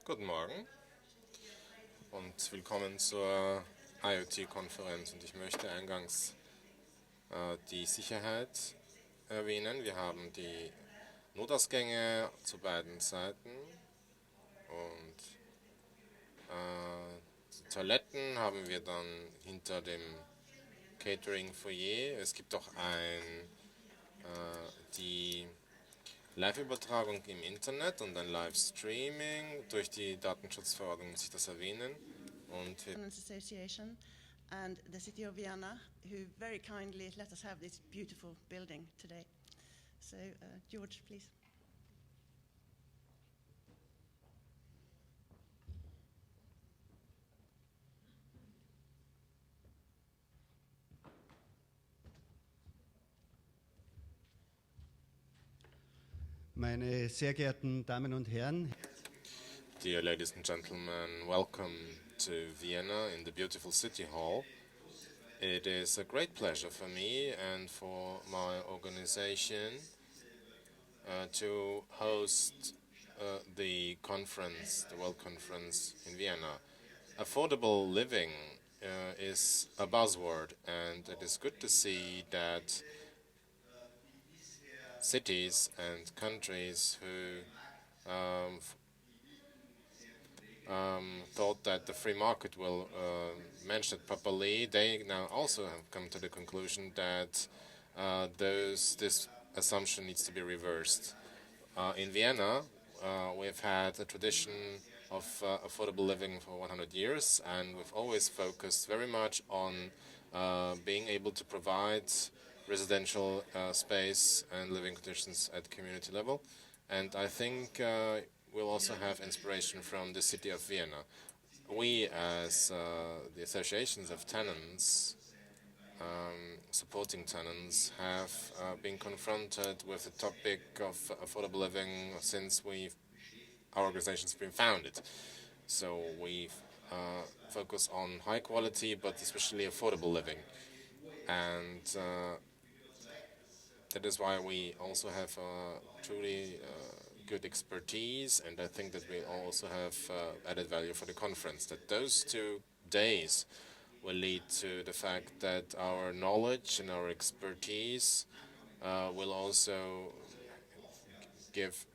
Guten Morgen und willkommen zur IUT-Konferenz. Und ich möchte eingangs die Sicherheit erwähnen. Wir haben die Notausgänge zu beiden Seiten und die Toiletten haben wir dann hinter dem Catering-Foyer. Es gibt auch die Live-Übertragung im Internet und ein Livestreaming. Durch die Datenschutzverordnung muss ich das erwähnen. Und Association and the City of Vienna, who very kindly let us have this beautiful building today. So, Georg, please. Meine sehr geehrten Damen und Herren, dear ladies and gentlemen, welcome to Vienna in the beautiful City Hall. It is a great pleasure for me and for my organization to host the conference, the World Conference in Vienna. Affordable living is a buzzword, and it is good to see that cities and countries who thought that the free market will manage it properly, they now also have come to the conclusion that this assumption needs to be reversed. In Vienna, we've had a tradition of affordable living for 100 years, and we've always focused very much on being able to provide residential space and living conditions at community level. And I think we'll also have inspiration from the city of Vienna. We, as the associations of tenants, supporting tenants, have been confronted with the topic of affordable living since our organization's been founded. So we focus on high quality, but especially affordable living. And that is why we also have truly good expertise, and I think that we also have added value for the conference. That those 2 days will lead to the fact that our knowledge and our expertise will also give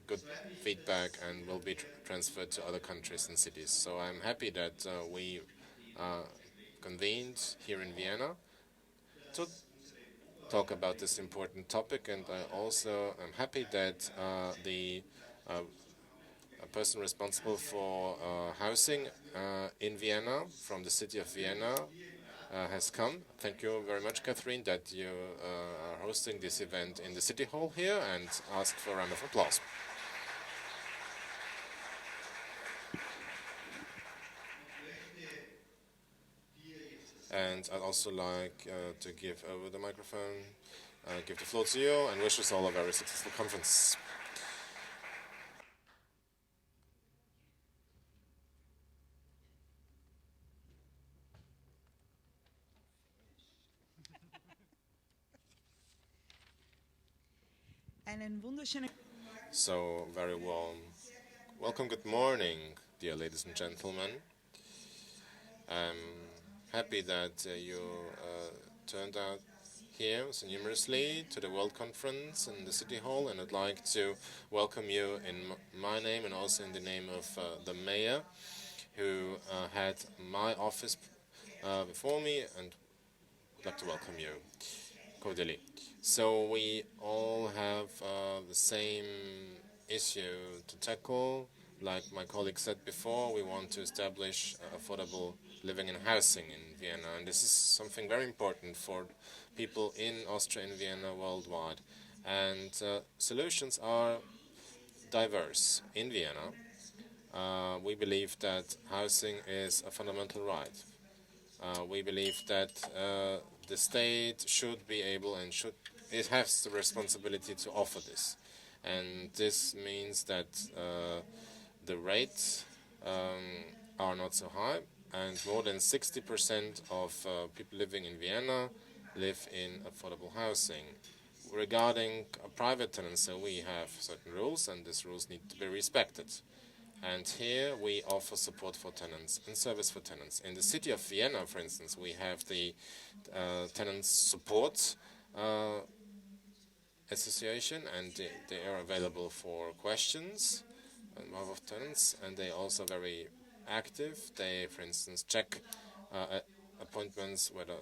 good feedback and will be transferred to other countries and cities. So I'm happy that we convened here in Vienna to talk about this important topic, and I also am happy that the person responsible for housing in Vienna from the city of Vienna has come. Thank you very much, Kathrin, that you are hosting this event in the City Hall here, and ask for a round of applause. And I'd also like to give over the microphone, give the floor to you, and wish us all a very successful conference. So, very warm welcome, good morning, dear ladies and gentlemen. I'm happy that you turned out here so numerously to the World Conference in the City Hall, and I'd like to welcome you in my name and also in the name of the mayor, who had my office before me, and I'd like to welcome you cordially. So we all have the same issue to tackle. Like my colleague said before, we want to establish affordable living and housing in Vienna, and this is something very important for people in Austria and Vienna worldwide. And solutions are diverse. In Vienna, we believe that housing is a fundamental right. We believe that the state should be able and it has the responsibility to offer this. And this means that the rates are not so high, and more than 60% of people living in Vienna live in affordable housing. Regarding private tenants, we have certain rules, and these rules need to be respected. And here we offer support for tenants and service for tenants. In the city of Vienna, for instance, we have the Tenants Support Association, and they are available for questions on behalf of tenants, and they are also very active. They, for instance, check appointments, whether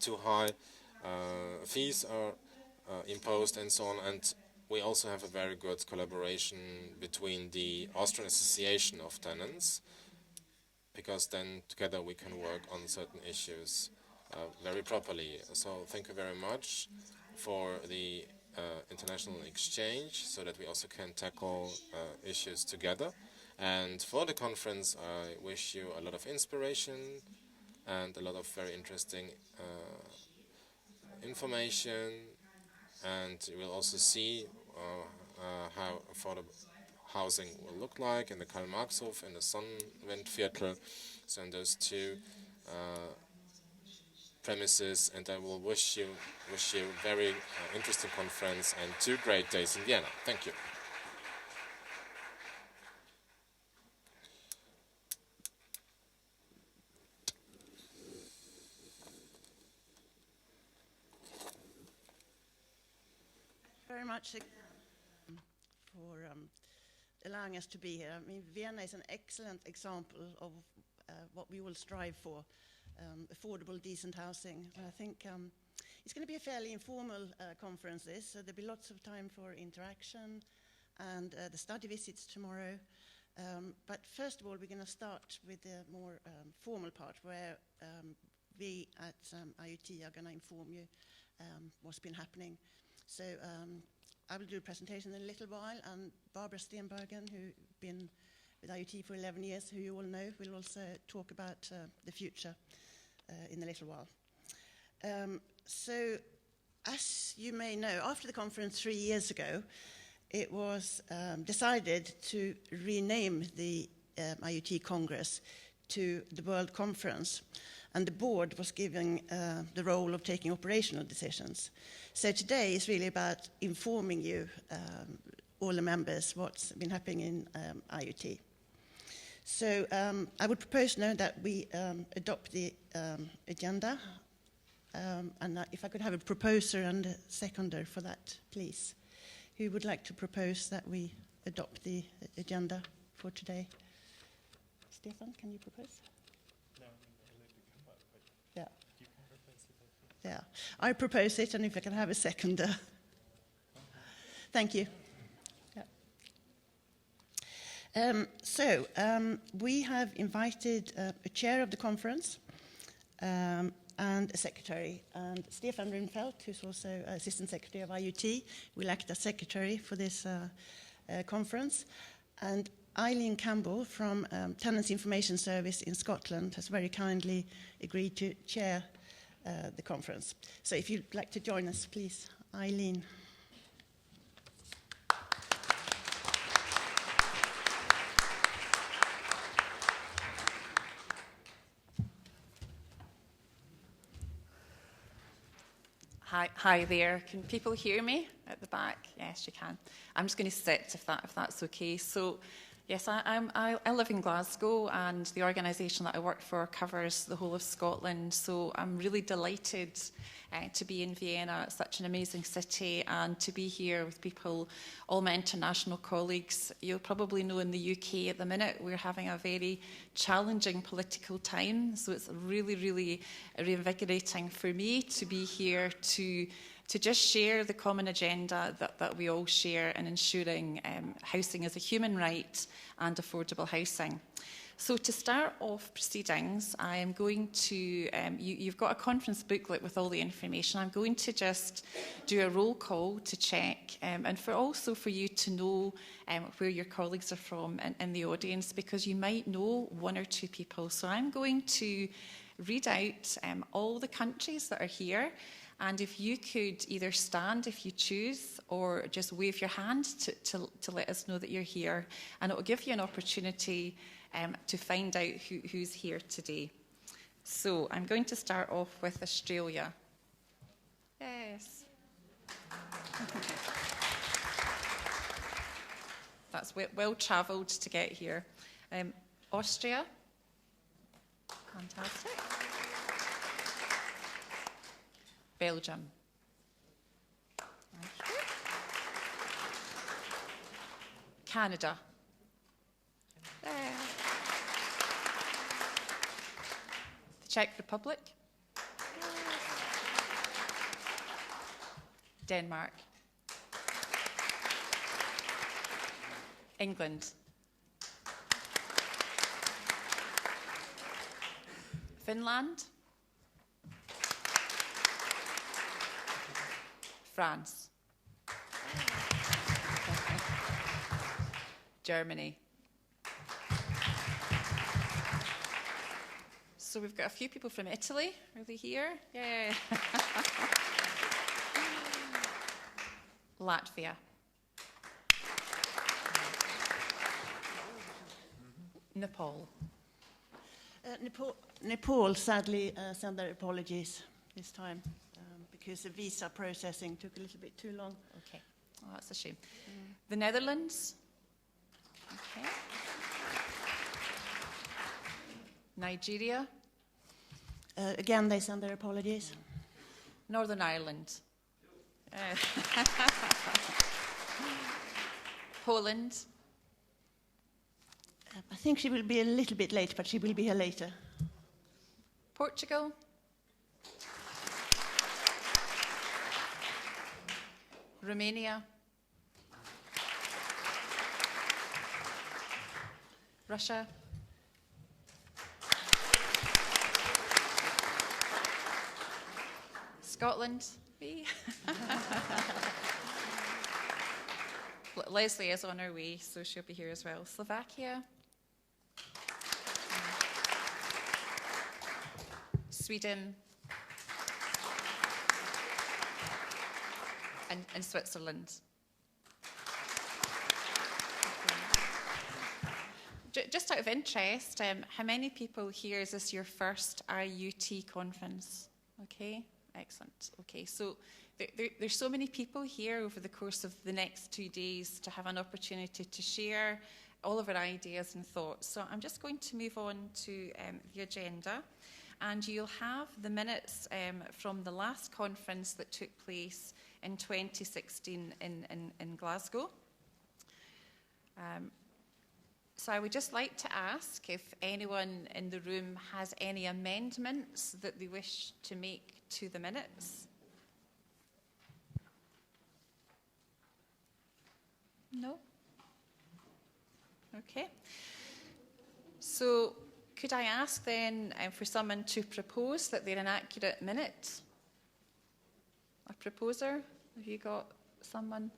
too high fees are imposed and so on. And we also have a very good collaboration between the Austrian Association of Tenants, because then together we can work on certain issues very properly. So thank you very much for the international exchange, so that we also can tackle issues together. And for the conference, I wish you a lot of inspiration and a lot of very interesting information. And you will also see how affordable housing will look like in the Karl-Marx-Hof, in the Sonnenwendviertel. So in those two premises, and I will wish you a very interesting conference and 2 great days in Vienna. Thank you. Very much for allowing us to be here. I mean, Vienna is an excellent example of what we will strive for, affordable, decent housing. And I think it's going to be a fairly informal conference, this, so there'll be lots of time for interaction and the study visits tomorrow. But first of all, we're going to start with the more formal part, where we at IUT are going to inform you what's been happening. So I will do a presentation in a little while, and Barbara Steenbergen, who's been with IUT for 11 years, who you all know, will also talk about the future in a little while. So as you may know, after the conference 3 years ago, it was decided to rename the IUT Congress to the World Conference, and the board was given the role of taking operational decisions. So today is really about informing you, all the members, what's been happening in IUT. So I would propose now that we adopt the agenda, and if I could have a proposer and a seconder for that, please. Who would like to propose that we adopt the agenda for today? Stefan, can you propose? No, I'll let you come up, but yeah. You can propose it. Yeah, I propose it, and if I can have a seconder. Thank you. Yeah. We have invited a chair of the conference and a secretary, and Stefan Runfeldt, who's also assistant secretary of IUT, will act as secretary for this conference. And Eileen Campbell from Tenants Information Service in Scotland has very kindly agreed to chair the conference. So if you'd like to join us, please, Eileen. Hi there. Can people hear me at the back? Yes, you can. I'm just going to sit if that's okay. So, yes, I live in Glasgow, and the organisation that I work for covers the whole of Scotland. So I'm really delighted to be in Vienna. It's such an amazing city, and to be here with people, all my international colleagues. You'll probably know in the UK at the minute we're having a very challenging political time. So it's really, really reinvigorating for me to be here to just share the common agenda that we all share in ensuring housing as a human right and affordable housing. So to start off proceedings, I am going to, you've got a conference booklet with all the information. I'm going to just do a roll call to check, and also for you to know where your colleagues are from in the audience, because you might know 1 or 2 people. So I'm going to read out all the countries that are here. And if you could either stand if you choose, or just wave your hand to let us know that you're here. And it will give you an opportunity to find out who's here today. So I'm going to start off with Australia. Yes. That's well travelled to get here. Austria. Fantastic. Belgium. Thank you. Canada. The Czech Republic. Denmark. England. Finland. France. Germany. So we've got a few people from Italy. Are they here? Yeah. Latvia. Nepal. Nepal sadly sent their apologies this time because the visa processing took a little bit too long. Okay. Oh, that's a shame. The Netherlands. Okay. Nigeria. Again, they send their apologies. Northern Ireland. Poland. I think she will be a little bit late, but she will be here later. Portugal. Romania. Russia. Scotland. Me. Leslie is on her way, so she'll be here as well. Slovakia. Sweden. And Switzerland. Just out of interest, how many people here, is this your first IUT conference? Okay, excellent. Okay, so there's so many people here over the course of the next 2 days to have an opportunity to share all of our ideas and thoughts. So I'm just going to move on to the agenda. And you'll have the minutes from the last conference that took place in 2016 in Glasgow. So I would just like to ask if anyone in the room has any amendments that they wish to make to the minutes. No? Okay. So could I ask then for someone to propose that they're an accurate minute? A proposer? Have you got someone?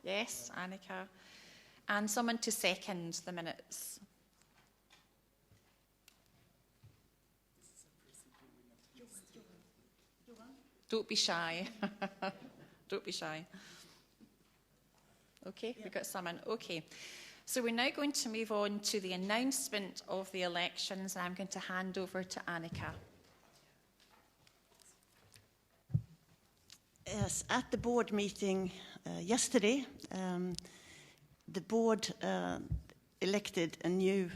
Yes, Annika. And someone to second the minutes. Don't be shy. Don't be shy. Okay, we've got someone. Okay. So we're now going to move on to the announcement of the elections, and I'm going to hand over to Annika. Yes, at the board meeting yesterday, the board elected a new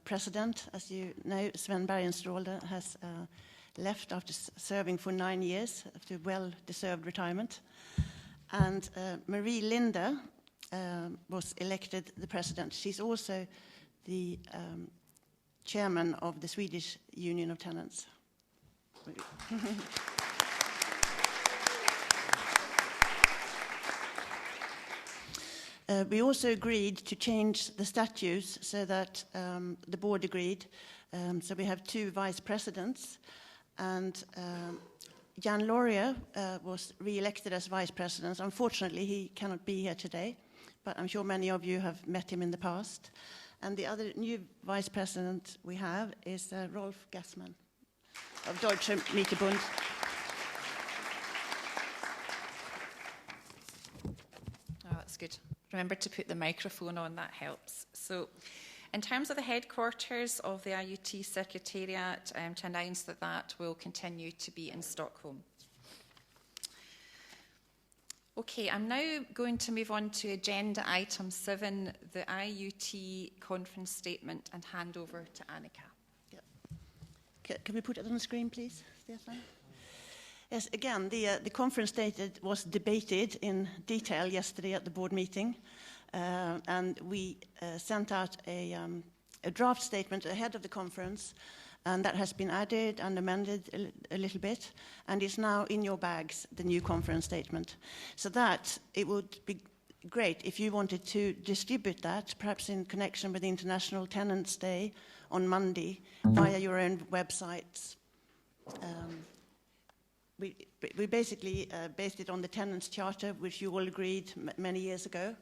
president. As you know, Sven Bergenstråle has left after serving for 9 years, after well-deserved retirement. And Marie Linder was elected the president. She's also the chairman of the Swedish Union of Tenants. We also agreed to change the statutes so that the board agreed. So we have 2 vice presidents, and Jan Laurier was re-elected as vice president. Unfortunately, he cannot be here today, but I'm sure many of you have met him in the past. And the other new vice president we have is Rolf Gassmann of Deutsche Mieterbund. Oh, that's good. Remember to put the microphone on, that helps. So in terms of the headquarters of the IUT Secretariat, to announce that will continue to be in Stockholm. Okay, I'm now going to move on to agenda item 7, the IUT conference statement, and hand over to Annika. Can we put it on the screen, please, Stefan? Yes, again, the conference statement was debated in detail yesterday at the board meeting, and we sent out a draft statement ahead of the conference, and that has been added and amended a little bit, and is now in your bags, the new conference statement. So that it would be great if you wanted to distribute that, perhaps in connection with the International Tenants' Day on Monday, via your own websites. We basically based it on the Tenants' Charter, which you all agreed many years ago.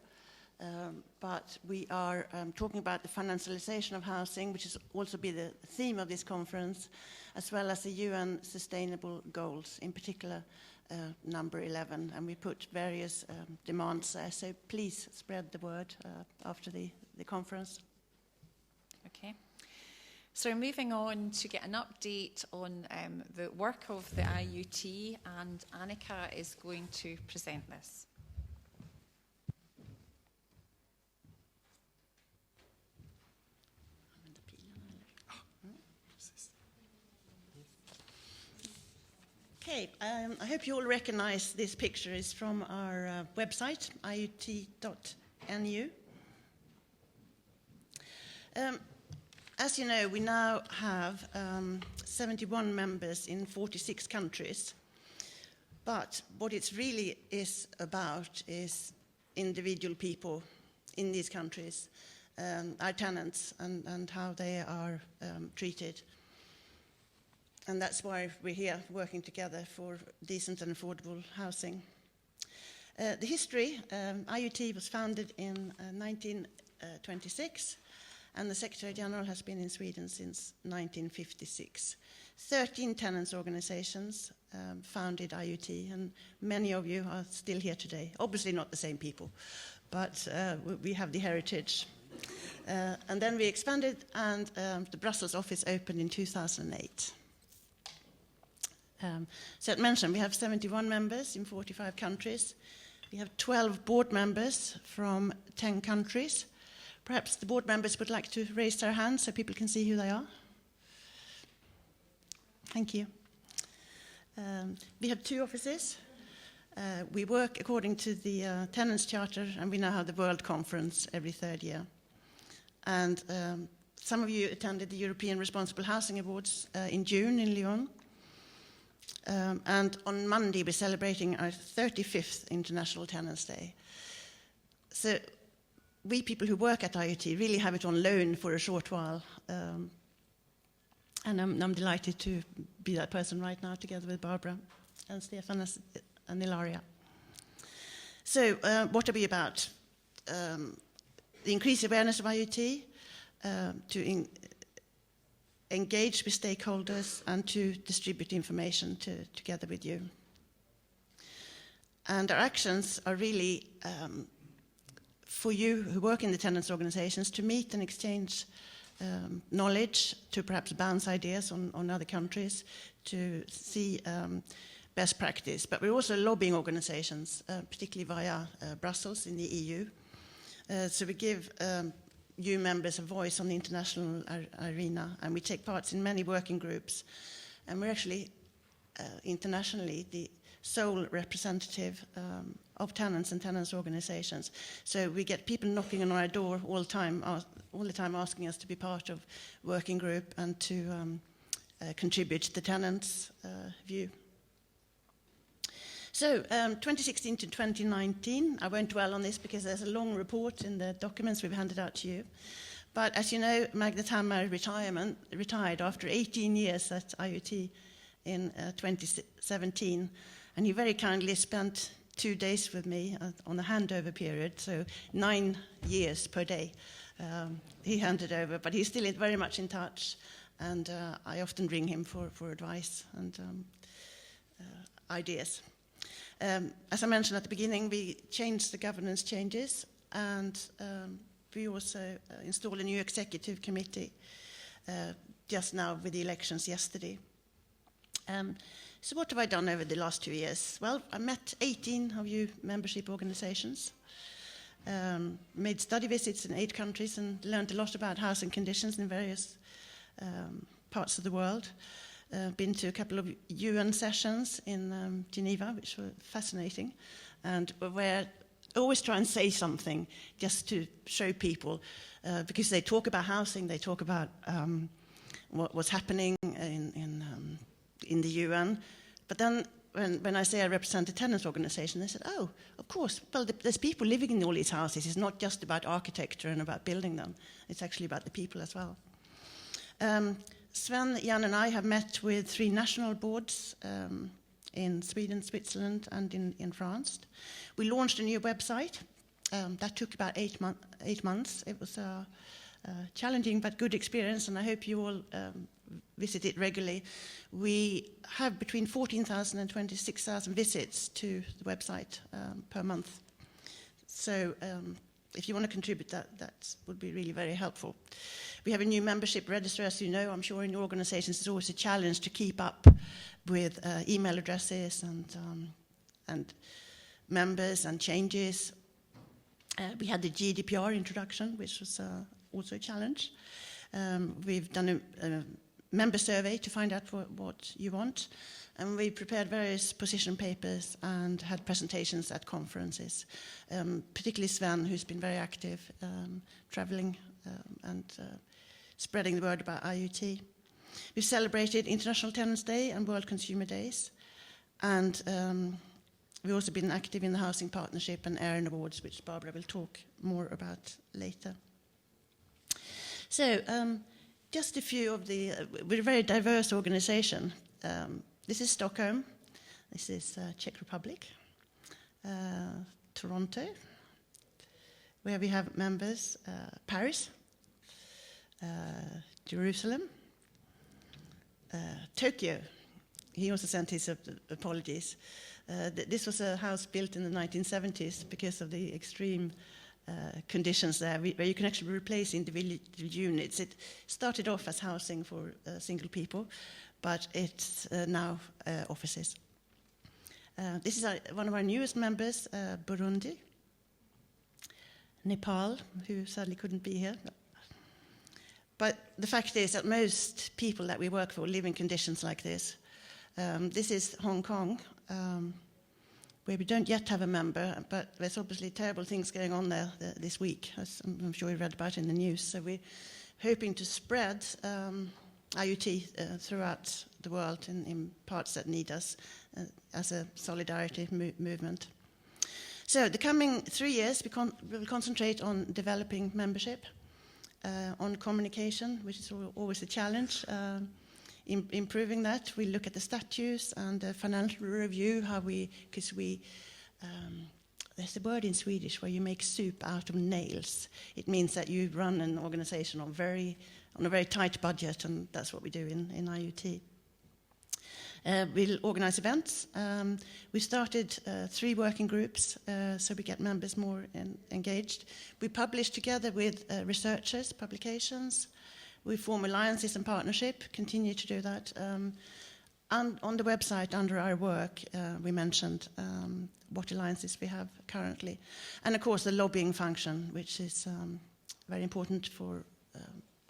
But we are talking about the financialization of housing, which is also be the theme of this conference, as well as the UN Sustainable Goals, in particular number 11. And we put various demands there. So please spread the word after the conference. Okay. So we're moving on to get an update on the work of the IUT, and Annika is going to present this. Okay, I hope you all recognize this picture. It's from our website, iut.nu. As you know, we now have 71 members in 46 countries. But what it really is about is individual people in these countries, our tenants, and how they are treated. And that's why we're here working together for decent and affordable housing. The history, IUT was founded in 1926, and the Secretary General has been in Sweden since 1956. 13 tenants organizations founded IUT, and many of you are still here today. Obviously not the same people, but we have the heritage. And then we expanded, and the Brussels office opened in 2008. So as mentioned, we have 71 members in 45 countries. We have 12 board members from 10 countries. Perhaps the board members would like to raise their hands so people can see who they are. Thank you. We have 2 offices. We work according to the Tenants' Charter, and we now have the World Conference every 3rd year. And some of you attended the European Responsible Housing Awards in June in Lyon. And on Monday, we're celebrating our 35th International Tenants' Day. So we people who work at IUT really have it on loan for a short while. And I'm delighted to be that person right now, together with Barbara and Stefan and Ilaria. So what are we about? The increased awareness of IUT, to engage with stakeholders, and to distribute information together with you. And our actions are really for you who work in the tenants organizations to meet and exchange knowledge, to perhaps bounce ideas on other countries, to see best practice. But we're also lobbying organizations, particularly via Brussels in the EU. So we give you members a voice on the international arena, and we take part in many working groups. And we're actually internationally the sole representative of tenants and tenants organizations. So we get people knocking on our door all the time asking us to be part of working group and to contribute to the tenants' view. So 2016 to 2019, I won't dwell on this because there's a long report in the documents we've handed out to you. But as you know, Magnet Hammar retired after 18 years at IUT in 2017. And he very kindly spent 2 days with me on the handover period, so 9 years per day. He handed over, but he's still very much in touch. And I often ring him for advice and ideas. As I mentioned at the beginning, we changed the governance changes, and we also installed a new executive committee just now with the elections yesterday. So what have I done over the last 2 years? Well, I met 18 of you membership organizations, made study visits in 8 countries and learned a lot about housing conditions in various parts of the world. Been to a couple of UN sessions in Geneva, which were fascinating, and where I always try and say something just to show people, because they talk about housing, they talk about what's happening in the UN, but then when I say I represent a tenants organization, they said, oh, of course, well, there's people living in all these houses. It's not just about architecture and about building them. It's actually about the people as well. Sven, Jan and I have met with 3 national boards in Sweden, Switzerland and in France. We launched a new website. That took about 8 months. It was a challenging but good experience, and I hope you all visit it regularly. We have between 14,000 and 26,000 visits to the website per month. So if you want to contribute, that would be really very helpful. We have a new membership register, as you know. I'm sure in your organizations it's always a challenge to keep up with email addresses and members and changes. We had the GDPR introduction, which was also a challenge. We've done a member survey to find out what you want, and we prepared various position papers and had presentations at conferences, particularly Sven, who's been very active, traveling and spreading the word about IUT. We've celebrated International Tenants Day and World Consumer Days, and we've also been active in the Housing Partnership and Erin Awards, which Barbara will talk more about later. So, just a few of we're a very diverse organization. This is Stockholm, this is Czech Republic, Toronto, where we have members, Paris, Jerusalem, Tokyo. He also sent his apologies. This was a house built in the 1970s because of the extreme conditions there, where you can actually replace individual units. It started off as housing for single people, but it's now offices. This is one of our newest members, Burundi, Nepal, who sadly couldn't be here. But the fact is that most people that we work for live in conditions like this. This is Hong Kong, where we don't yet have a member, but there's obviously terrible things going on there this week, as I'm sure you read about in the news. So we're hoping to spread IUT throughout the world in parts that need us as a solidarity movement. So the coming 3 years, we will concentrate on developing membership, on communication, which is always a challenge, improving that. We look at the statutes and the financial review, because there's a word in Swedish where you make soup out of nails. It means that you run an organization on a very tight budget, and that's what we do in IUT. We'll organize events. We started 3 working groups, so we get members more engaged. We publish together with researchers, publications. We form alliances and partnership, continue to do that. And on the website, under our work, we mentioned what alliances we have currently. And of course, the lobbying function, which is very important for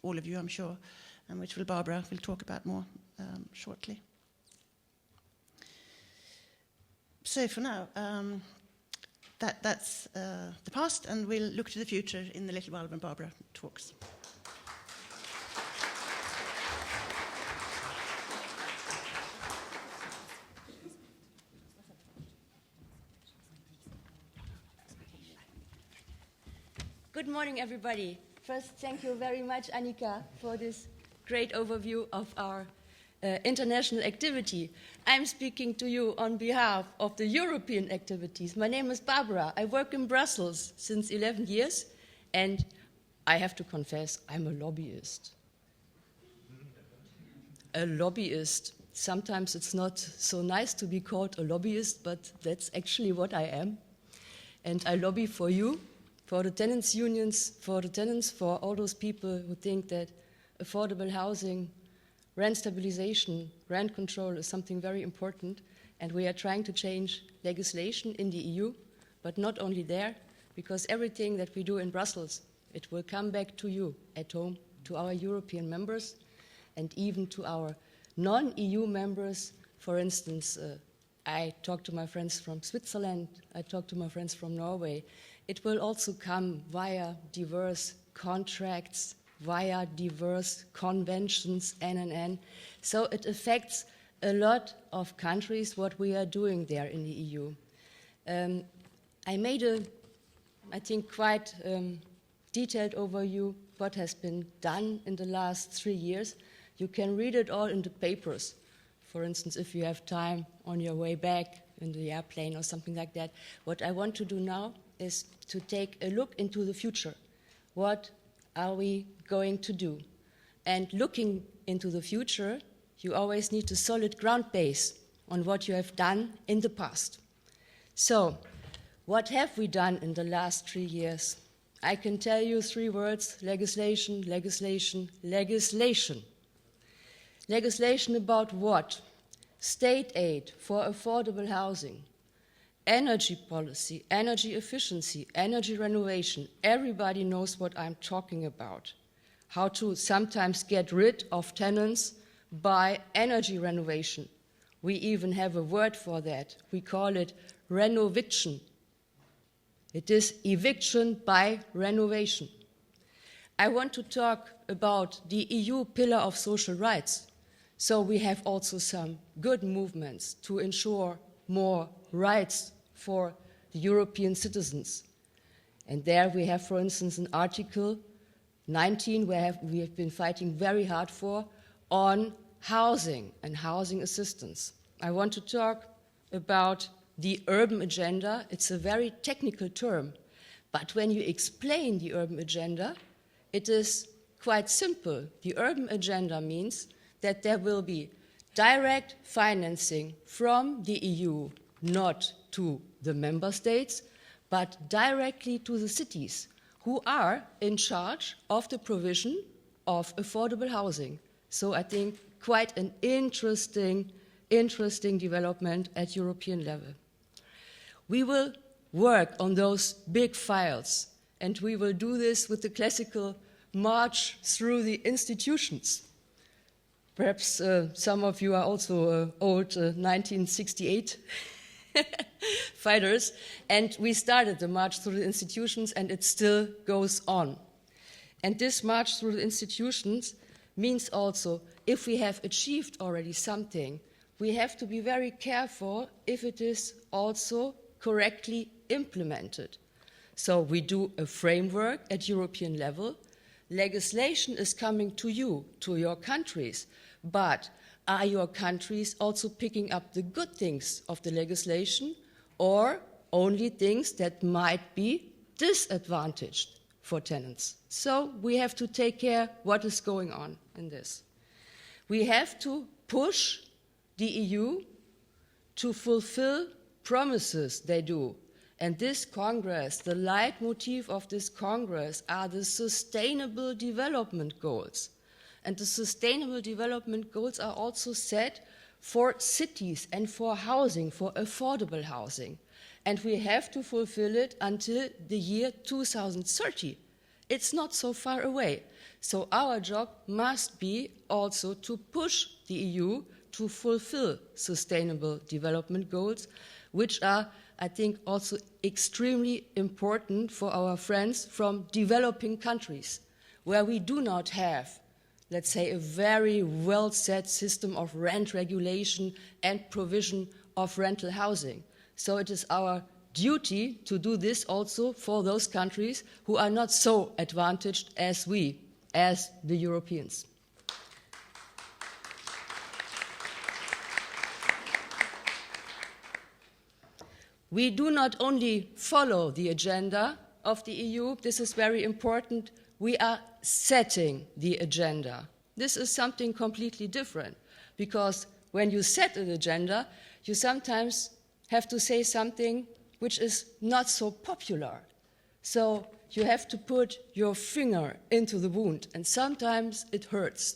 all of you, I'm sure, and which Barbara will talk about more shortly. So for now, that's the past, and we'll look to the future in the little while when Barbara talks. Good morning, everybody. First, thank you very much, Annika, for this great overview of our international activity. I'm speaking to you on behalf of the European activities. My name is Barbara. I work in Brussels since 11 years, and I have to confess, I'm a lobbyist. A lobbyist. Sometimes it's not so nice to be called a lobbyist, but that's actually what I am. And I lobby for you, for the tenants' unions, for the tenants, for all those people who think that affordable housing rent stabilization, rent control is something very important, and we are trying to change legislation in the EU, but not only there, because everything that we do in Brussels, it will come back to you at home, to our European members, and even to our non-EU members. For instance, I talk to my friends from Switzerland, I talk to my friends from Norway. It will also come via diverse contracts, via diverse conventions, and. So it affects a lot of countries what we are doing there in the EU. I made a, I think, quite detailed overview what has been done in the last 3 years. You can read it all in the papers. For instance, if you have time on your way back in the airplane or something like that. What I want to do now is to take a look into the future. What are we going to do? And looking into the future, you always need a solid ground base on what you have done in the past. So, what have we done in the last 3 years? I can tell you 3 words: legislation, legislation, legislation. Legislation about what? State aid for affordable housing, energy policy, energy efficiency, energy renovation. Everybody knows what I'm talking about. How to sometimes get rid of tenants by energy renovation. We even have a word for that. We call it renoviction. It is eviction by renovation. I want to talk about the EU pillar of social rights. So we have also some good movements to ensure more rights for the European citizens. And there we have, for instance, an Article 19 where we have been fighting very hard for on housing and housing assistance. I want to talk about the urban agenda. It's a very technical term, but when you explain the urban agenda, it is quite simple. The urban agenda means that there will be direct financing from the EU, not to the member states, but directly to the cities who are in charge of the provision of affordable housing. So I think quite an interesting development at European level. We will work on those big files, and we will do this with the classical march through the institutions. Perhaps some of you are also old 1968 fighters, and we started the march through the institutions, and it still goes on. And this march through the institutions means also, if we have achieved already something, we have to be very careful if it is also correctly implemented. So we do a framework at European level. Legislation is coming to you, to your countries, but are your countries also picking up the good things of the legislation or only things that might be disadvantaged for tenants? So we have to take care what is going on in this. We have to push the EU to fulfill promises they do. And this Congress, the leitmotif of this Congress are the Sustainable Development Goals. And the Sustainable Development Goals are also set for cities and for housing, for affordable housing. And we have to fulfill it until the year 2030. It's not so far away. So our job must be also to push the EU to fulfill Sustainable Development Goals, which are, I think, also extremely important for our friends from developing countries, where we do not have, let's say, a very well-set system of rent regulation and provision of rental housing. So it is our duty to do this also for those countries who are not so advantaged as we, as the Europeans. We do not only follow the agenda of the EU, this is very important, we are setting the agenda. This is something completely different, because when you set an agenda, you sometimes have to say something which is not so popular. So you have to put your finger into the wound, and sometimes it hurts.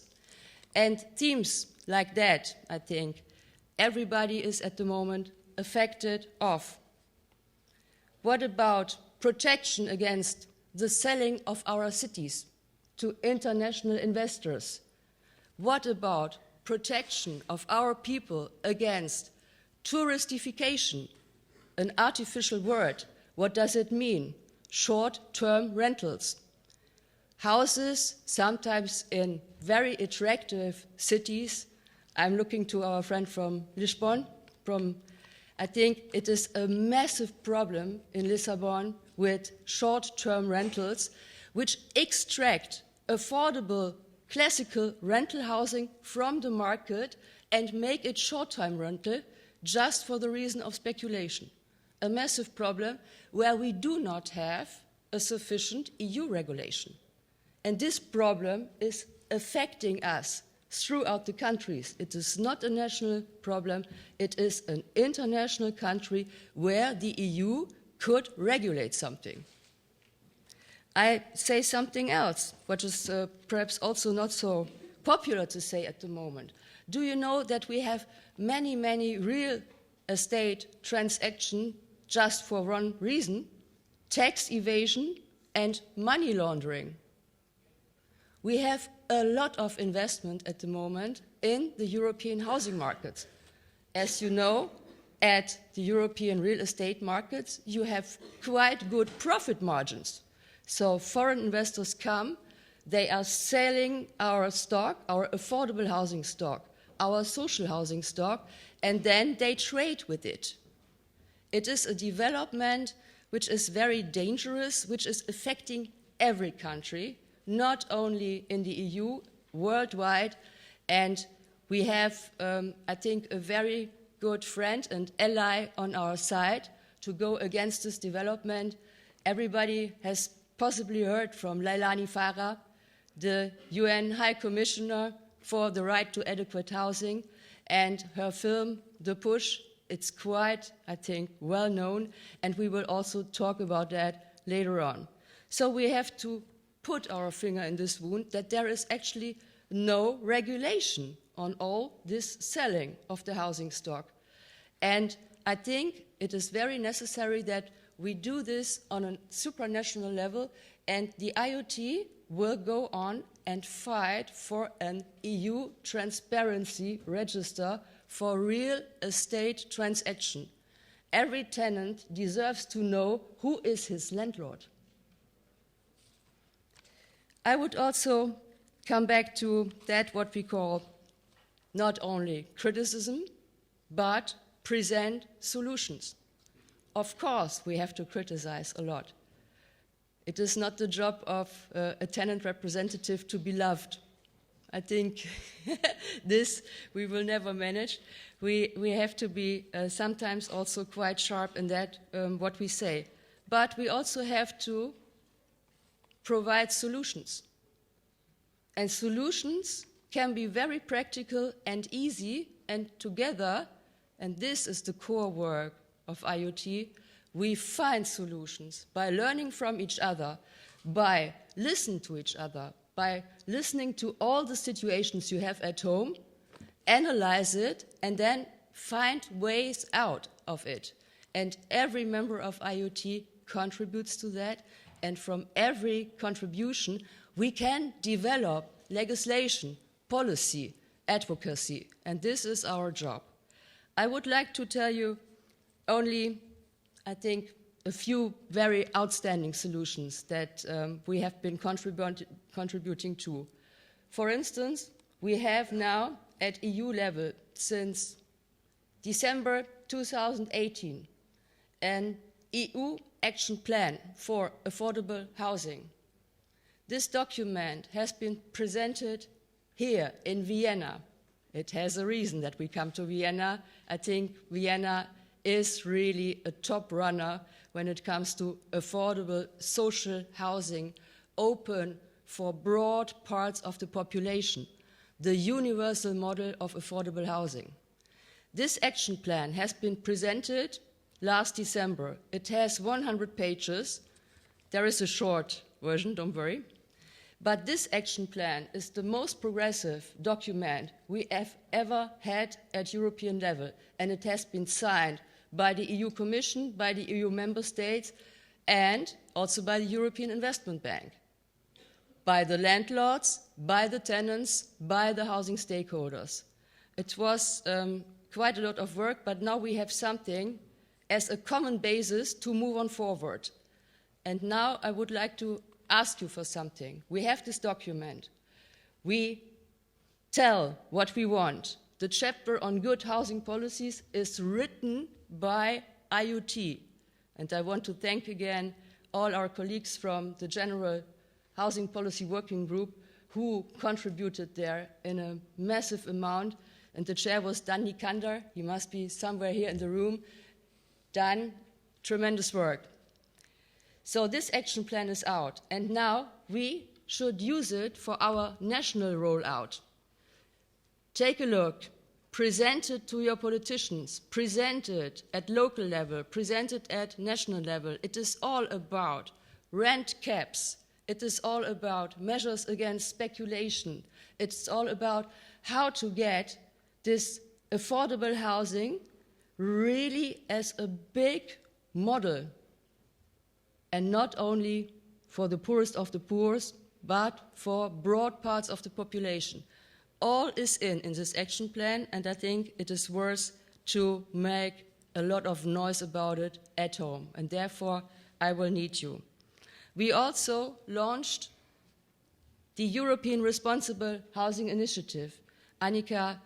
And themes like that, I think, everybody is at the moment affected of. What about protection against the selling of our cities to international investors? What about protection of our people against touristification, an artificial word? What does it mean? Short-term rentals. Houses, sometimes in very attractive cities. I'm looking to our friend from Lisbon. I think it is a massive problem in Lisbon with short-term rentals, which extract affordable classical rental housing from the market and make it short-term rental just for the reason of speculation. A massive problem where we do not have a sufficient EU regulation. And this problem is affecting us throughout the countries. It is not a national problem, it is an international country where the EU could regulate something. I say something else, which is perhaps also not so popular to say at the moment. Do you know that we have many, many real estate transactions just for one reason? Tax evasion and money laundering. We have a lot of investment at the moment in the European housing market. As you know, at the European real estate markets, you have quite good profit margins. So foreign investors come, they are selling our stock, our affordable housing stock, our social housing stock, and then they trade with it. It is a development which is very dangerous, which is affecting every country, not only in the EU, worldwide. And we have, I think, a very good friend and ally on our side to go against this development. Everybody has possibly heard from Lailani Farah, the UN High Commissioner for the Right to Adequate Housing, and her film, The Push. It's quite, I think, well known, and we will also talk about that later on. So we have to put our finger in this wound that there is actually no regulation on all this selling of the housing stock. And I think it is very necessary that we do this on a supranational level, and the IUT will go on and fight for an EU transparency register for real estate transaction. Every tenant deserves to know who is his landlord. I would also come back to that what we call not only criticism, but present solutions. Of course, we have to criticize a lot. It is not the job of a tenant representative to be loved. I think this we will never manage. We have to be sometimes also quite sharp in that what we say. But we also have to provide solutions. And solutions can be very practical and easy, and together, and this is the core work of IUT, we find solutions by learning from each other, by listening to each other, by listening to all the situations you have at home, analyze it, and then find ways out of it. And every member of IUT contributes to that, and from every contribution, we can develop legislation, policy, advocacy, and this is our job. I would like to tell you only, I think, a few very outstanding solutions that we have been contributing to. For instance, we have now at EU level since December 2018 an EU action plan for affordable housing. This document has been presented here in Vienna. It has a reason that we come to Vienna. I think Vienna is really a top runner when it comes to affordable social housing, open for broad parts of the population, the universal model of affordable housing. This action plan has been presented last December. It has 100 pages. There is a short version, don't worry. But this action plan is the most progressive document we have ever had at European level, and it has been signed by the EU Commission, by the EU member states, and also by the European Investment Bank, by the landlords, by the tenants, by the housing stakeholders. It was quite a lot of work, but now we have something as a common basis to move on forward. And now I would like to ask you for something. We have this document. We tell what we want. The chapter on good housing policies is written by IUT. And I want to thank again all our colleagues from the General Housing Policy Working Group who contributed there in a massive amount. And the chair was Dan Nikander. He must be somewhere here in the room. Dan, tremendous work. So this action plan is out, and now we should use it for our national rollout. Take a look, present it to your politicians, present it at local level, present it at national level. It is all about rent caps. It is all about measures against speculation. It's all about how to get this affordable housing really as a big model, and not only for the poorest of the poorest, but for broad parts of the population. All is in this action plan, and I think it is worth to make a lot of noise about it at home, and therefore I will need you. We also launched the European Responsible Housing Initiative. Annika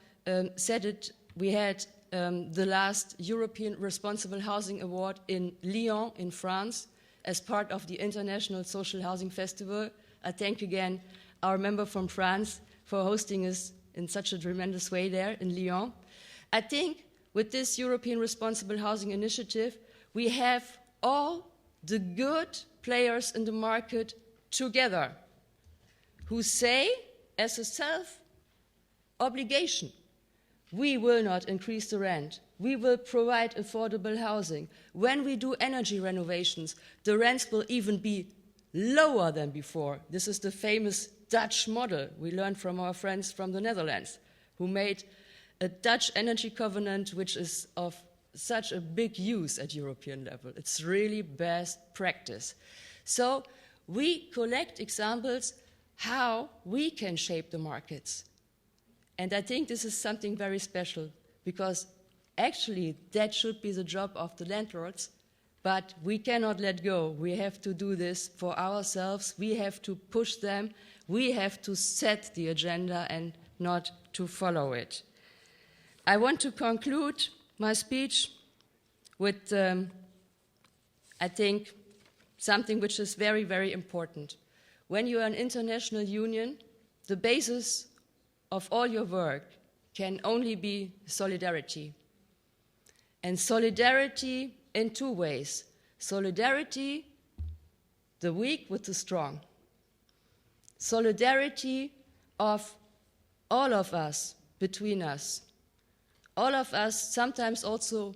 said it, we had the last European Responsible Housing Award in Lyon in France as part of the International Social Housing Festival. I thank again our member from France for hosting us in such a tremendous way there in Lyon. I think with this European Responsible Housing Initiative, we have all the good players in the market together who say, as a self-obligation, we will not increase the rent. We will provide affordable housing. When we do energy renovations, the rents will even be lower than before. This is the famous Dutch model we learned from our friends from the Netherlands, who made a Dutch energy covenant which is of such a big use at European level. It's really best practice. So we collect examples how we can shape the markets. And I think this is something very special, because actually that should be the job of the landlords, but we cannot let go. We have to do this for ourselves. We have to push them. We have to set the agenda and not to follow it. I want to conclude my speech with, I think, something which is very, very important. When you are an international union, the basis of all your work can only be solidarity. And solidarity in two ways. Solidarity, the weak with the strong. Solidarity of all of us, between us. All of us sometimes also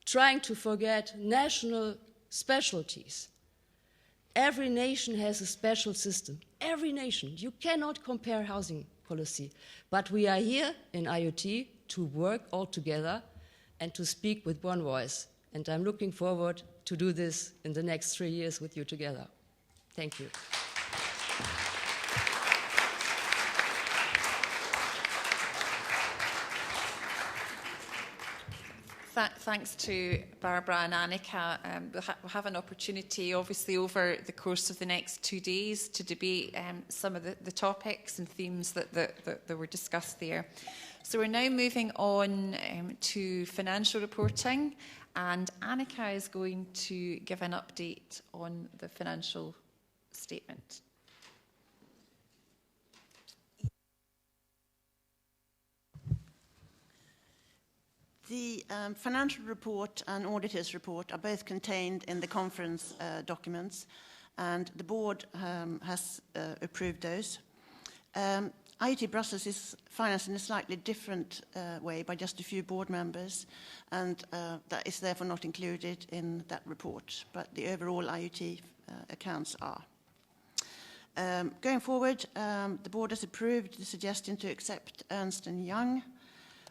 trying to forget national specialties. Every nation has a special system. Every nation. You cannot compare housing policy. But we are here in IUT to work all together and to speak with one voice. And I'm looking forward to do this in the next 3 years with you together. Thank you. Thanks to Barbara and Annika. We'll have an opportunity, obviously, over the course of the next 2 days to debate some of the topics and themes that were discussed there. So we're now moving on to financial reporting, and Annika is going to give an update on the financial statement. The financial report and auditor's report are both contained in the conference documents, and the board has approved those. IUT Brussels is financed in a slightly different way by just a few board members, and that is therefore not included in that report, but the overall IUT accounts are. Going forward, the board has approved the suggestion to accept Ernst & Young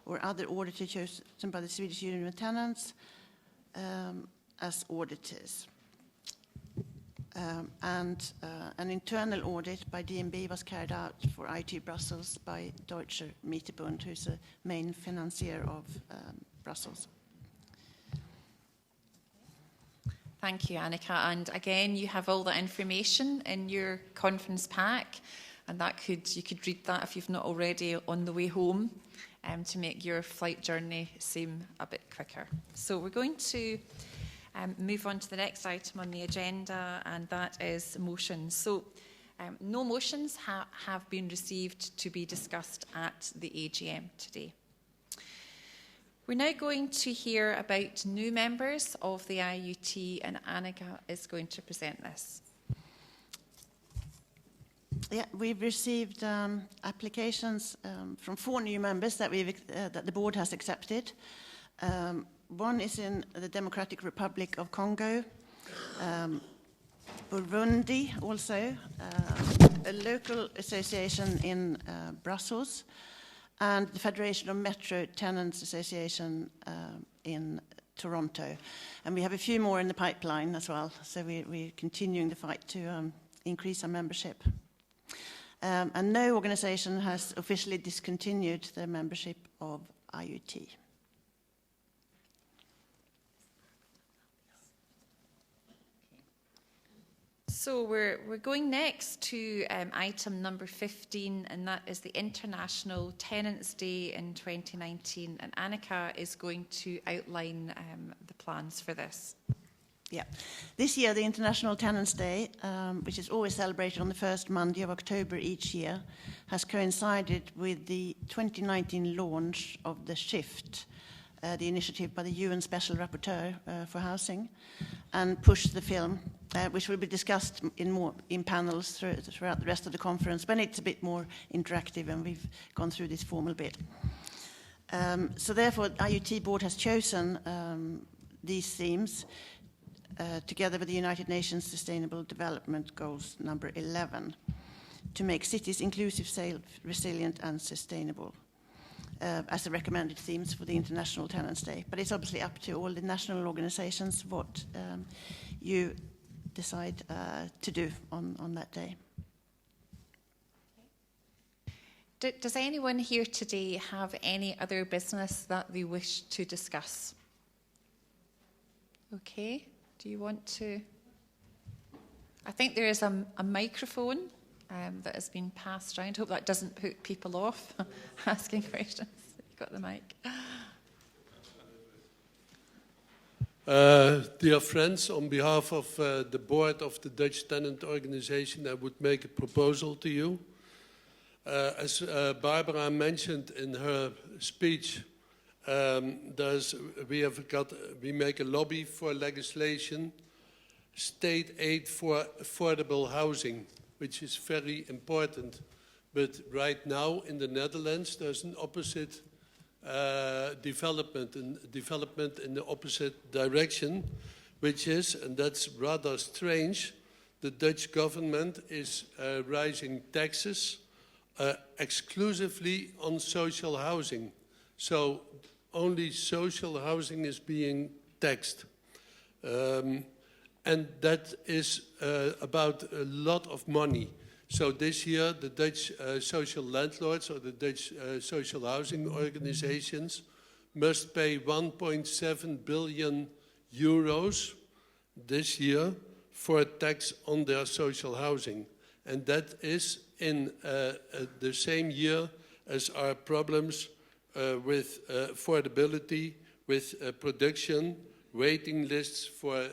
or other auditor chosen by the Swedish Union of Tenants as auditors. And an internal audit by DNB was carried out for IUT Brussels by Deutscher Mieterbund, who's the main financier of Brussels. Thank you, Annika. And again, you have all the information in your conference pack, and you could read that if you've not already on the way home, to make your flight journey seem a bit quicker. So we're going to move on to the next item on the agenda, and that is motions. So no motions have been received to be discussed at the AGM today. We're now going to hear about new members of the IUT, and Annika is going to present this. Yeah, we've received applications from 4 new members that the board has accepted. One is in the Democratic Republic of Congo, Burundi also, a local association in Brussels, and the Federation of Metro Tenants Association in Toronto. And we have a few more in the pipeline as well, so we're continuing the fight to increase our membership. And no organisation has officially discontinued their membership of IUT. So we're going next to item number 15, and that is the International Tenants Day in 2019. And Annika is going to outline the plans for this. Yeah. This year, the International Tenants Day, which is always celebrated on the first Monday of October each year, has coincided with the 2019 launch of the Shift, the initiative by the UN Special Rapporteur for Housing, and Push the Film, which will be discussed in panels throughout the rest of the conference, when it's a bit more interactive and we've gone through this formal bit. So therefore, the IUT board has chosen these themes together with the United Nations Sustainable Development Goals number 11 to make cities inclusive, safe, resilient and sustainable as the recommended themes for the International Tenants Day. But it's obviously up to all the national organizations what you decide to do on that day. Does anyone here today have any other business that they wish to discuss? Okay. Do you want to? I think there is a microphone that has been passed around. Hope that doesn't put people off asking questions. You've got the mic. Dear friends, on behalf of the board of the Dutch Tenant Organization, I would make a proposal to you. As Barbara mentioned in her speech, we make a lobby for legislation, state aid for affordable housing, which is very important. But right now in the Netherlands, there's an opposite development in the opposite direction, which is, and that's rather strange, the Dutch government is raising taxes exclusively on social housing. So only social housing is being taxed. And that is about a lot of money. So this year, the Dutch social landlords or the Dutch social housing organizations must pay 1.7 billion euros this year for tax on their social housing. And that is in the same year as our problems with affordability, with production, waiting lists for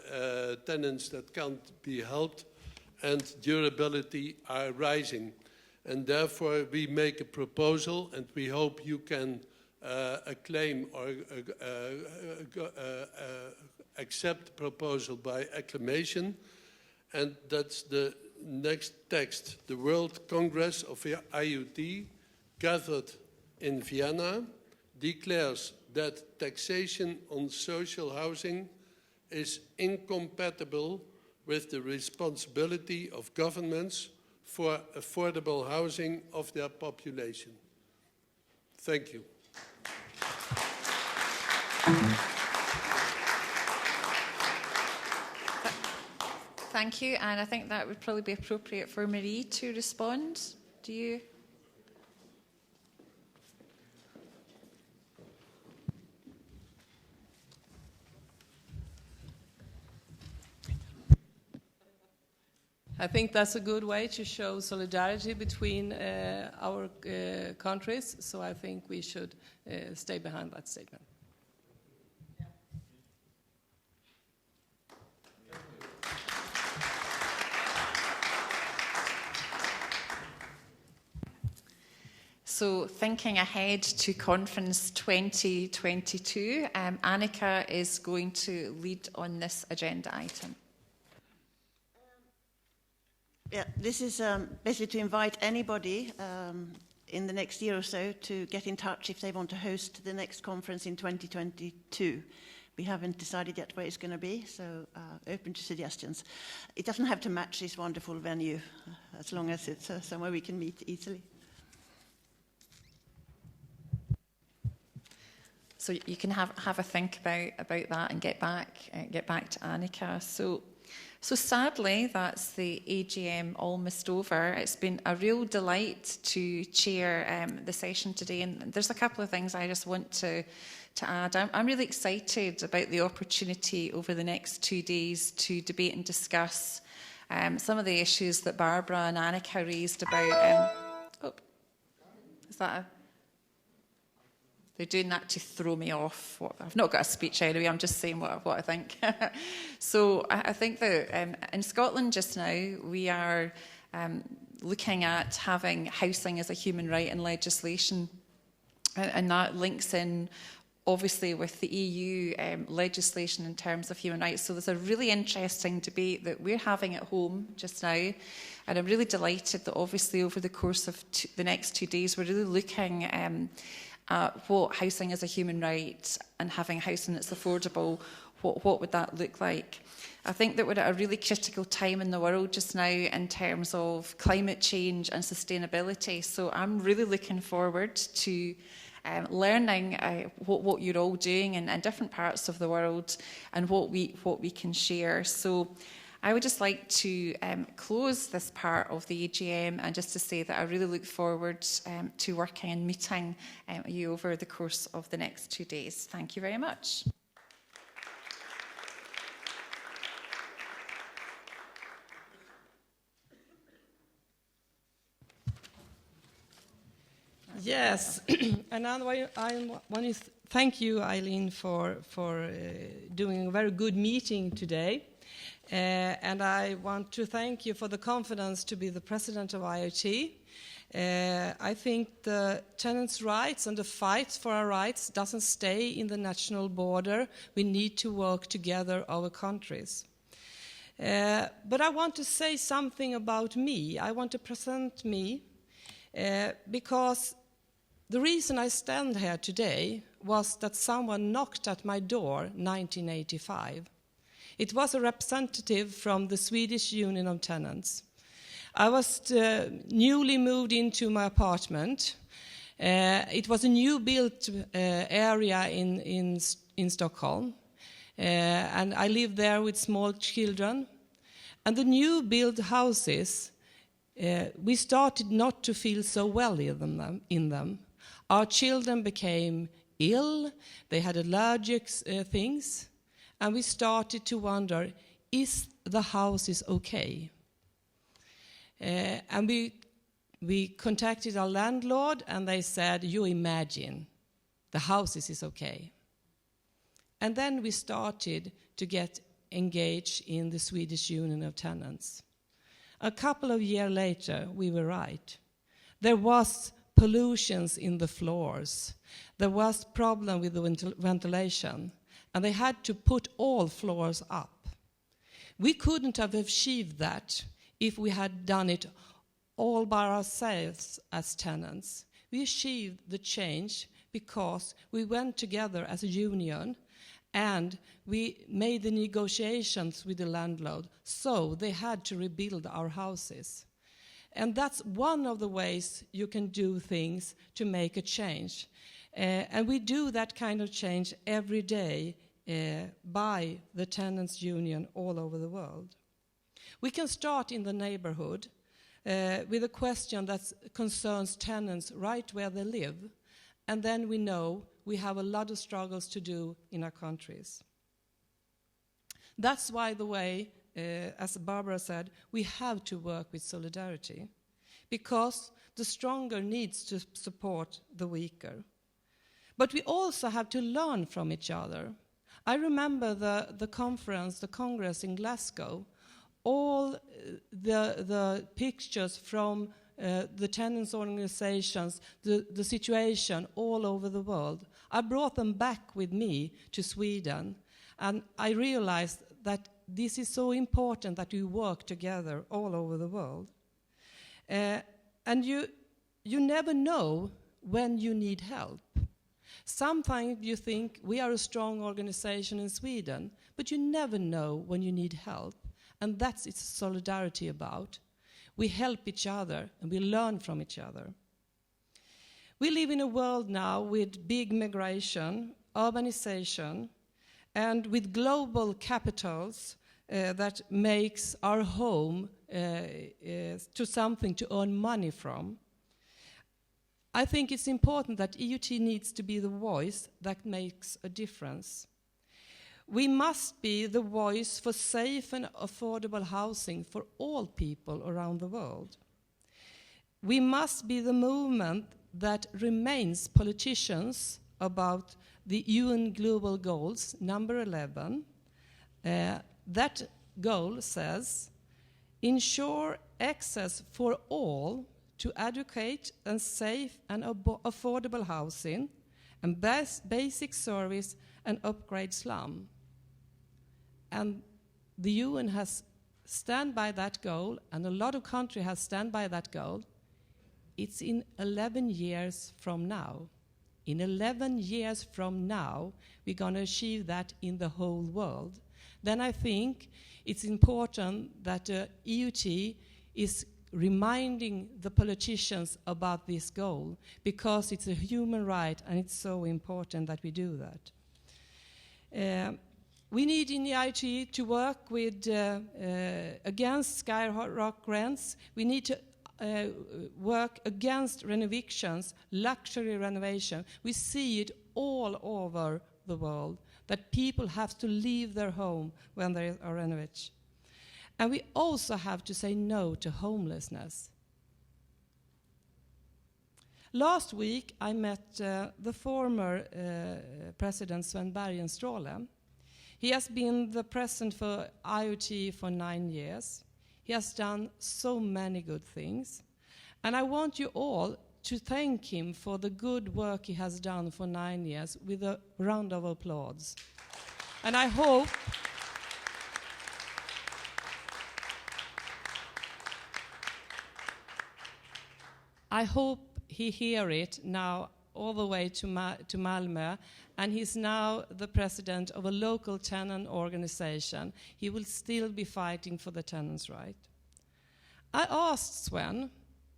tenants that can't be helped, and durability are rising. And therefore we make a proposal, and we hope you can acclaim or accept the proposal by acclamation. And that's the next text. The World Congress of IUT, gathered in Vienna, declares that taxation on social housing is incompatible with the responsibility of governments for affordable housing of their population. Thank you. Thank you, and I think that would probably be appropriate for Marie to respond. Do you? I think that's a good way to show solidarity between our countries, so I think we should stay behind that statement. So thinking ahead to Conference 2022, Annika is going to lead on this agenda item. Yeah, this is basically to invite anybody in the next year or so to get in touch if they want to host the next conference in 2022. We haven't decided yet where it's going to be, so open to suggestions. It doesn't have to match this wonderful venue, as long as it's somewhere we can meet easily. So you can have a think about that and get back to Annika. So sadly, that's the AGM almost over. It's been a real delight to chair the session today, and there's a couple of things I just want to add. I'm really excited about the opportunity over the next 2 days to debate and discuss some of the issues that Barbara and Annika raised about... is that a... They're doing that to throw me off. I've not got a speech anyway, I'm just saying what I think. So I think that in Scotland just now, we are looking at having housing as a human right in legislation. And that links in, obviously, with the EU legislation in terms of human rights. So there's a really interesting debate that we're having at home just now. And I'm really delighted that, obviously, over the course of the next 2 days, we're really looking what housing is a human right and having housing that's affordable, what would that look like? I think that we're at a really critical time in the world just now in terms of climate change and sustainability. So I'm really looking forward to learning what you're all doing in different parts of the world and what we can share. So I would just like to close this part of the AGM and just to say that I really look forward to working and meeting you over the course of the next 2 days. Thank you very much. Yes, and I want to thank you, Eileen, for doing a very good meeting today. And I want to thank you for the confidence to be the president of IUT. I think the tenants' rights and the fight for our rights doesn't stay in the national border. We need to work together, our countries. But I want to say something about me. I want to present me because the reason I stand here today was that someone knocked at my door in 1985. It was a representative from the Swedish Union of Tenants. I was newly moved into my apartment. It was a new built area in Stockholm. And I lived there with small children. And the new built houses, we started not to feel so well in them. Our children became ill. They had allergic things. And we started to wonder, is the houses okay? And we contacted our landlord, and they said, you imagine, the houses is okay. And then we started to get engaged in the Swedish Union of Tenants. A couple of years later, we were right. There was pollutions in the floors. There was problem with the ventilation. And they had to put all floors up. We couldn't have achieved that if we had done it all by ourselves as tenants. We achieved the change because we went together as a union and we made the negotiations with the landlord, so they had to rebuild our houses. And that's one of the ways you can do things to make a change. And we do that kind of change every day by the tenants' union all over the world. We can start in the neighborhood with a question that concerns tenants right where they live. And then we know we have a lot of struggles to do in our countries. That's why the way, as Barbara said, we have to work with solidarity, because the stronger needs to support the weaker. But we also have to learn from each other. I remember the Congress in Glasgow, all the pictures from the tenants' organizations, the situation all over the world. I brought them back with me to Sweden, and I realized that this is so important that we work together all over the world. And you never know when you need help. Sometimes you think we are a strong organization in Sweden, but you never know when you need help. And that's its solidarity about. We help each other and we learn from each other. We live in a world now with big migration, urbanization, and with global capitals that makes our home to something to earn money from. I think it's important that IUT needs to be the voice that makes a difference. We must be the voice for safe and affordable housing for all people around the world. We must be the movement that remains politicians about the UN Global Goals, number 11. That goal says, ensure access for all to adequate and safe and affordable housing and basic service and upgrade slum. And the UN has stand by that goal, and a lot of countries have stand by that goal. It's in 11 years from now. In 11 years from now, we're going to achieve that in the whole world. Then I think it's important that IUT is reminding the politicians about this goal, because it's a human right and it's so important that we do that. We need in the IUT to work with against skyrocket rents. We need to work against renovations, luxury renovation. We see it all over the world, that people have to leave their home when they are renovated. And we also have to say no to homelessness. Last week, I met the former President Sven Bergenstråle. He has been the president for IUT for 9 years. He has done so many good things. And I want you all to thank him for the good work he has done for 9 years with a round of applause. And I hope he hear it now all the way to Malmö, and he's now the president of a local tenant organization. He will still be fighting for the tenants' right. I asked Sven,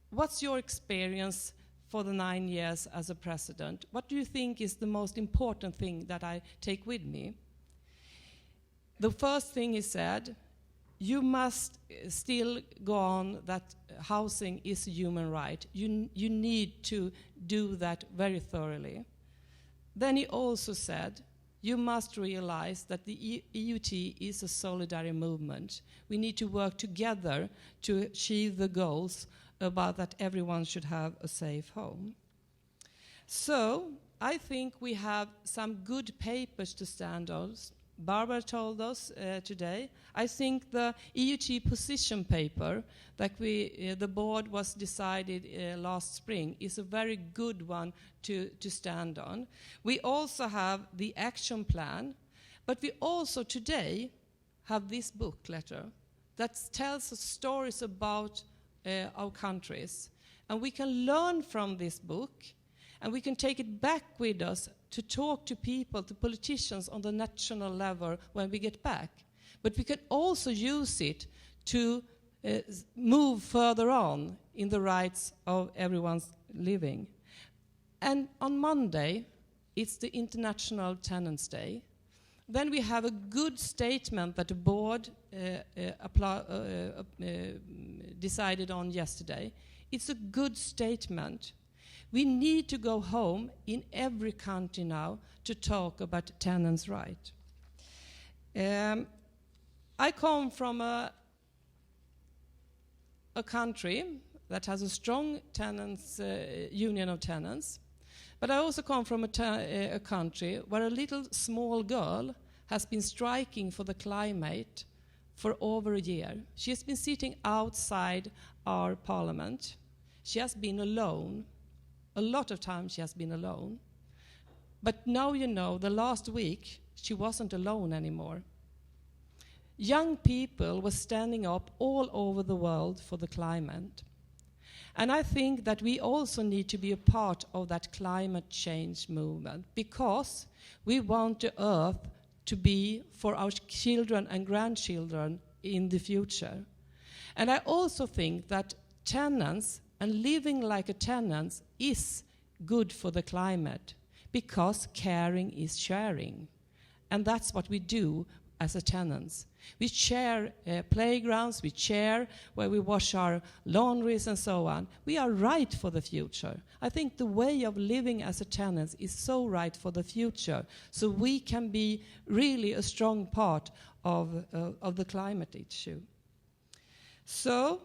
what's your experience for the 9 years as a president? What do you think is the most important thing that I take with me? The first thing he said, you must still go on that housing is a human right. You need to do that very thoroughly. Then he also said, you must realize that the IUT is a solidarity movement. We need to work together to achieve the goals about that everyone should have a safe home. So I think we have some good papers to stand on. Barbara told us today. I think the IUT position paper that the board was decided last spring is a very good one to stand on. We also have the action plan, but we also today have this book letter that tells us stories about our countries. And we can learn from this book, and we can take it back with us to talk to people, to politicians on the national level when we get back. But we can also use it to move further on in the rights of everyone's living. And on Monday, it's the International Tenants Day. Then we have a good statement that the board decided on yesterday. It's a good statement. We need to go home in every country now to talk about tenants' rights. I come from a country that has a strong tenants, union of tenants, but I also come from a country where a little small girl has been striking for the climate for over a year. She has been sitting outside our parliament. She has been alone. A lot of times she has been alone. But now you know, the last week, she wasn't alone anymore. Young people were standing up all over the world for the climate. And I think that we also need to be a part of that climate change movement because we want the earth to be for our children and grandchildren in the future. And I also think that tenants and living like a tenant is good for the climate because caring is sharing. And that's what we do as a tenants. We share playgrounds, we share where we wash our laundries and so on. We are right for the future. I think the way of living as a tenant is so right for the future, so we can be really a strong part of the climate issue. So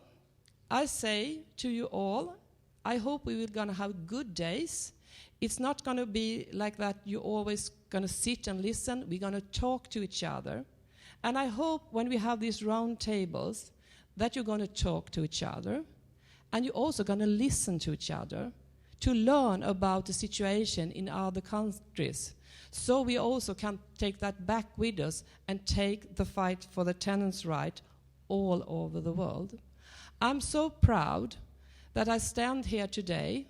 I say to you all, I hope we will gonna have good days. It's not gonna be like that you're always gonna sit and listen. We're gonna talk to each other. And I hope when we have these round tables that you're going to talk to each other and you're also going to listen to each other to learn about the situation in other countries. So we also can take that back with us and take the fight for the tenants' right all over the world. I'm so proud that I stand here today.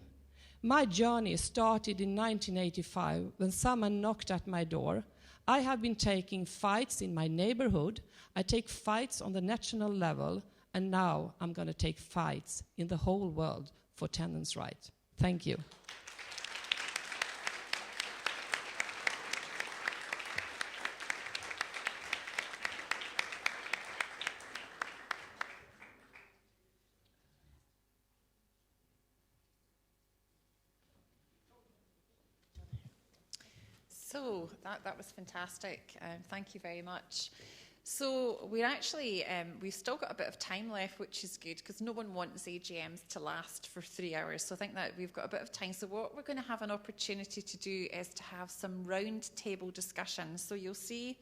My journey started in 1985 when someone knocked at my door. I have been taking fights in my neighborhood, I take fights on the national level, and now I'm going to take fights in the whole world for tenants' rights. Thank you. So that was fantastic. Thank you very much. So we're actually, we've still got a bit of time left, which is good because no one wants AGMs to last for 3 hours. So I think that we've got a bit of time. So what we're going to have an opportunity to do is to have some round table discussions. So you'll see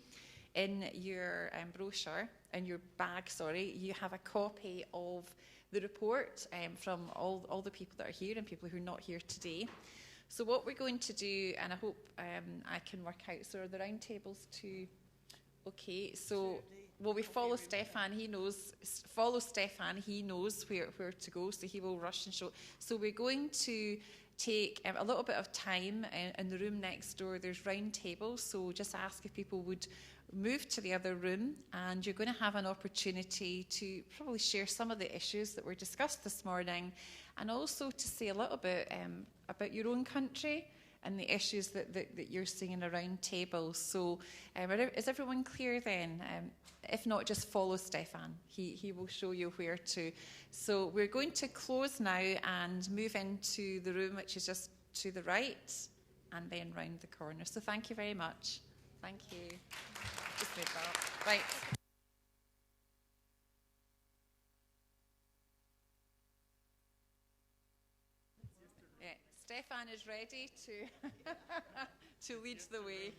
in your brochure, in your bag, sorry, you have a copy of the report from all the people that are here and people who are not here today. So what we're going to do, and I hope I can work out, so are the round tables too? Okay, so well, we follow Stefan, he knows where to go, so he will rush and show. So we're going to take a little bit of time in the room next door. There's round tables, so just ask if people would move to the other room, and you're going to have an opportunity to probably share some of the issues that were discussed this morning, and also to say a little bit about your own country and the issues that you're seeing around tables. So is everyone clear then? If not, just follow Stefan. He will show you where to. So we're going to close now and move into the room which is just to the right and then round the corner. So thank you very much. Thank you. Just move that up. Right. Stefan is ready to lead the way.